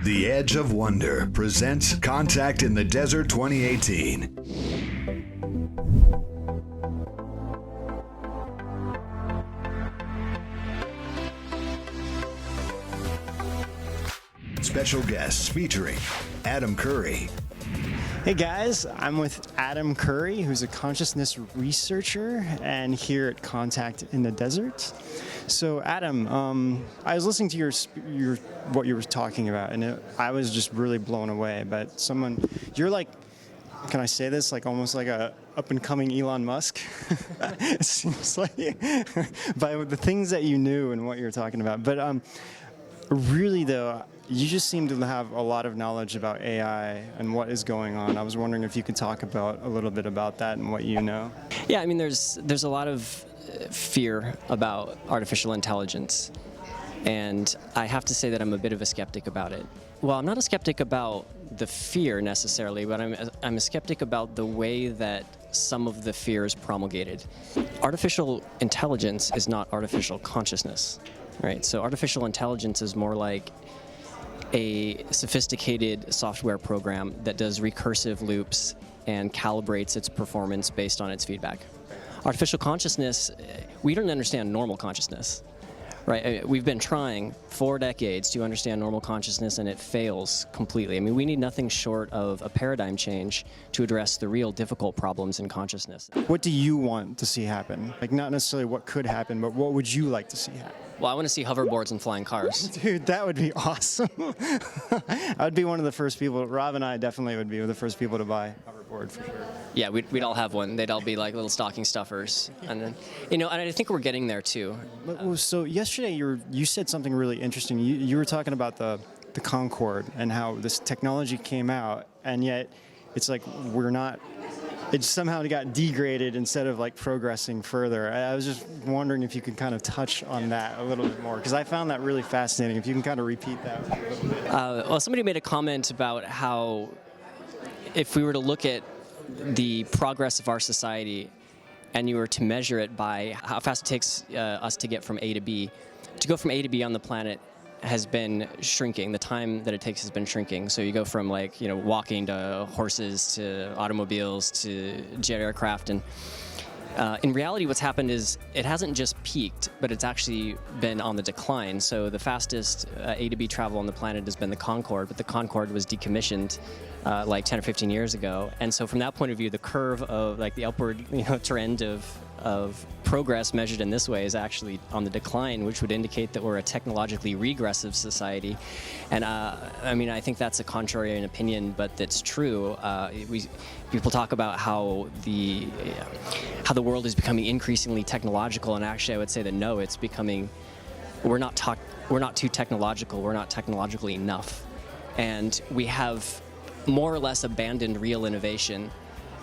The Edge of Wonder presents Contact in the Desert 2018. Special guests featuring Adam Curry. Hey guys, I'm with Adam Curry, who's a consciousness researcher and here at Contact in the Desert. So Adam, I was listening to your what you were talking about, and I was just really blown away. But you're like, can I say this? Like almost like a up-and-coming Elon Musk. It seems like by the things that you knew and what you were talking about. But really though, you just seem to have a lot of knowledge about AI and what is going on. I was wondering if you could talk about a little bit about that and what you know. Yeah, I mean, there's a lot of fear about artificial intelligence, and I have to say that I'm a bit of a skeptic about it. Well, I'm not a skeptic about the fear necessarily, but I'm a skeptic about the way that some of the fear is promulgated. Artificial intelligence is not artificial consciousness, right? So artificial intelligence is more like a sophisticated software program that does recursive loops and calibrates its performance based on its feedback. Artificial consciousness, we don't understand normal consciousness, right? We've been trying for decades to understand normal consciousness, and it fails completely. I mean, we need nothing short of a paradigm change to address the real difficult problems in consciousness. What do you want to see happen? Like not necessarily what could happen, but what would you like to see happen? Well, I want to see hoverboards and flying cars. Dude, that would be awesome. I would be one of the first people. Rob and I definitely would be the first people to buy a hoverboard for sure. Yeah, we'd all have one. They'd all be like little stocking stuffers. And then, and I think we're getting there too. So yesterday you said something really interesting. You were talking about the Concorde and how this technology came out, and yet it's like it somehow got degraded instead of like progressing further. I was just wondering if you could kind of touch on that a little bit more, because I found that really fascinating. If you can kind of repeat that a little bit. Well, somebody made a comment about how if we were to look at the progress of our society and you were to measure it by how fast it takes us to get from A to B, to go from A to B on the planet has been shrinking. The time that it takes has been shrinking. So you go from walking to horses to automobiles to jet aircraft, and in reality what's happened is it hasn't just peaked, but it's actually been on the decline. So the fastest A to B travel on the planet has been the Concorde, but the Concorde was decommissioned like 10 or 15 years ago. And so from that point of view, the curve of like the upward trend of progress measured in this way is actually on the decline, which would indicate that we're a technologically regressive society. And I mean, I think that's a contrarian opinion, but that's true. People talk about how the world is becoming increasingly technological, and actually I would say that no, it's becoming, we're not too technological, we're not technologically enough. And we have more or less abandoned real innovation,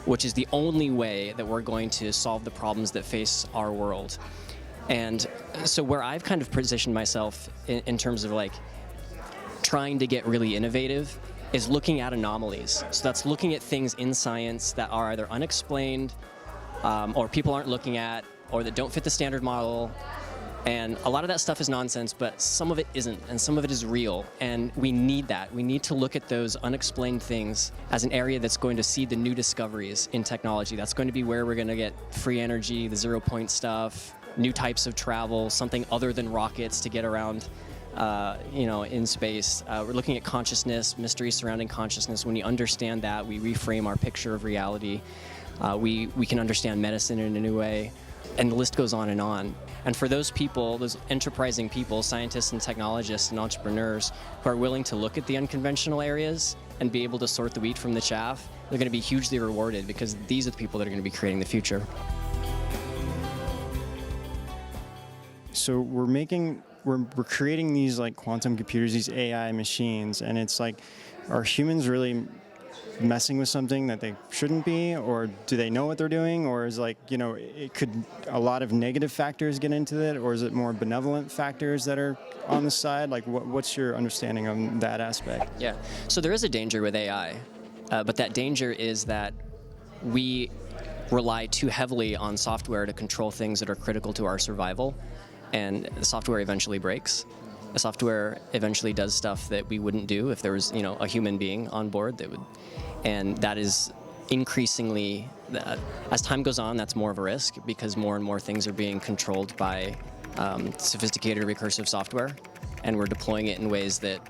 which is the only way that we're going to solve the problems that face our world. And so where I've kind of positioned myself in terms of like trying to get really innovative is looking at anomalies. So that's looking at things in science that are either unexplained or people aren't looking at, or that don't fit the standard model. And a lot of that stuff is nonsense, but some of it isn't, and some of it is real. And we need that. We need to look at those unexplained things as an area that's going to see the new discoveries in technology. That's going to be where we're going to get free energy, the zero-point stuff, new types of travel, something other than rockets to get around in space. We're looking at consciousness, mysteries surrounding consciousness. When you understand that, we reframe our picture of reality. We can understand medicine in a new way. And the list goes on and on. And for those people, those enterprising people, scientists and technologists and entrepreneurs who are willing to look at the unconventional areas and be able to sort the wheat from the chaff, they're going to be hugely rewarded, because these are the people that are going to be creating the future. So we're creating these like quantum computers, these AI machines, and it's like, are humans really messing with something that they shouldn't be, or do they know what they're doing, or is it could a lot of negative factors get into it, or is it more benevolent factors that are on the side? Like what's your understanding of that aspect? Yeah, so there is a danger with AI, but that danger is that we rely too heavily on software to control things that are critical to our survival, and the software eventually breaks. software eventually does stuff that we wouldn't do if there was, a human being on board that would, and that is increasingly, as time goes on, that's more of a risk because more and more things are being controlled by sophisticated recursive software, and we're deploying it in ways that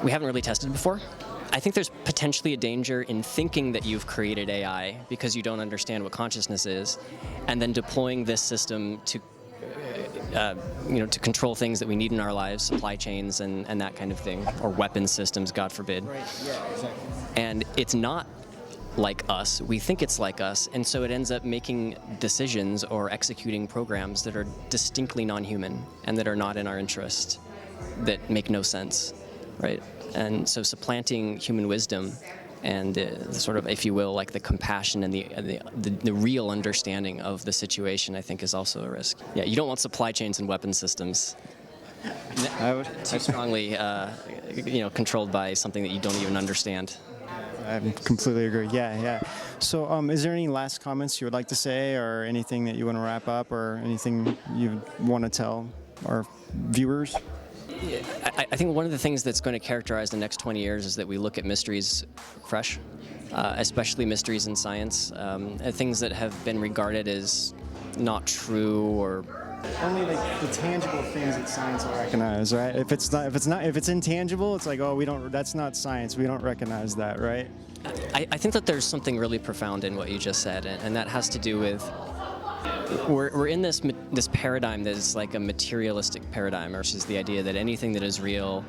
we haven't really tested before. I think there's potentially a danger in thinking that you've created AI because you don't understand what consciousness is, and then deploying this system to to control things that we need in our lives, supply chains and that kind of thing, or weapon systems, God forbid. Right. Yeah. Exactly. And it's not like us. We think it's like us, and so it ends up making decisions or executing programs that are distinctly non-human and that are not in our interest, that make no sense, right? And so supplanting human wisdom and sort of, if you will, like the compassion and the real understanding of the situation, I think, is also a risk. Yeah, you don't want supply chains and weapon systems too strongly, controlled by something that you don't even understand. I completely agree. Yeah. So, is there any last comments you would like to say, or anything that you want to wrap up, or anything you want to tell our viewers? I think one of the things that's going to characterize the next 20 years is that we look at mysteries fresh, especially mysteries in science, things that have been regarded as not true or only like the tangible things that science will recognize, right? If it's intangible, it's like, oh, that's not science. We don't recognize that, right? I think that there's something really profound in what you just said, and that has to do with we're in this paradigm that is like a materialistic paradigm, which is the idea that anything that is real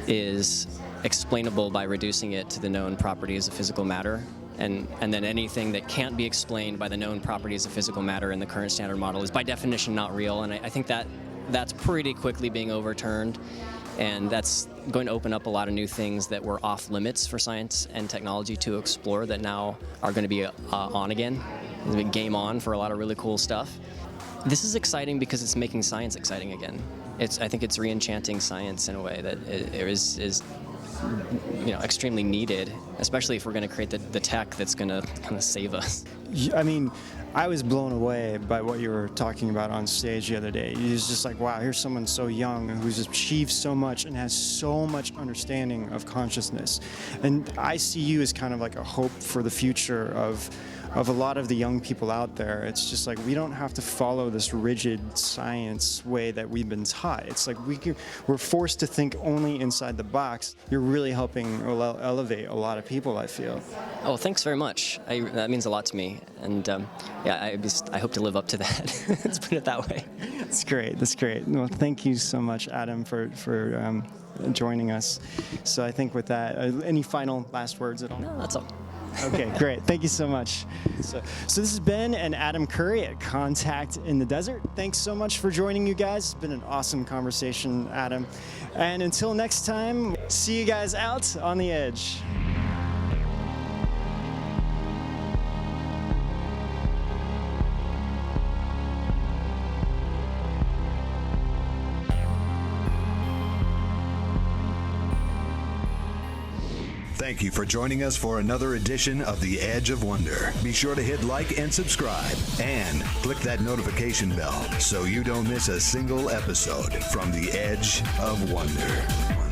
is explainable by reducing it to the known properties of physical matter, and then anything that can't be explained by the known properties of physical matter in the current standard model is by definition not real. And I think that's pretty quickly being overturned, and that's going to open up a lot of new things that were off limits for science and technology to explore that now are going to be on again. It's been game on for a lot of really cool stuff. This is exciting because it's making science exciting again. I think it's re-enchanting science in a way that is extremely needed, especially if we're going to create the tech that's going to kind of save us. I mean, I was blown away by what you were talking about on stage the other day. It was just like, wow, here's someone so young who's achieved so much and has so much understanding of consciousness. And I see you as kind of like a hope for the future of a lot of the young people out there. It's just like, we don't have to follow this rigid science way that we've been taught. It's like we're forced to think only inside the box. You're really helping elevate a lot of people, I feel. Oh, thanks very much. That means a lot to me. And I hope to live up to that. Let's put it that way. That's great. Well, thank you so much, Adam, for joining us. So I think with that, any final last words at all? No, that's all. Okay, great. Thank you so much. So this has been Adam Curry at Contact in the Desert. Thanks so much for joining, you guys. It's been an awesome conversation, Adam. And until next time, see you guys out on the edge. Thank you for joining us for another edition of The Edge of Wonder. Be sure to hit like and subscribe, and click that notification bell so you don't miss a single episode from The Edge of Wonder.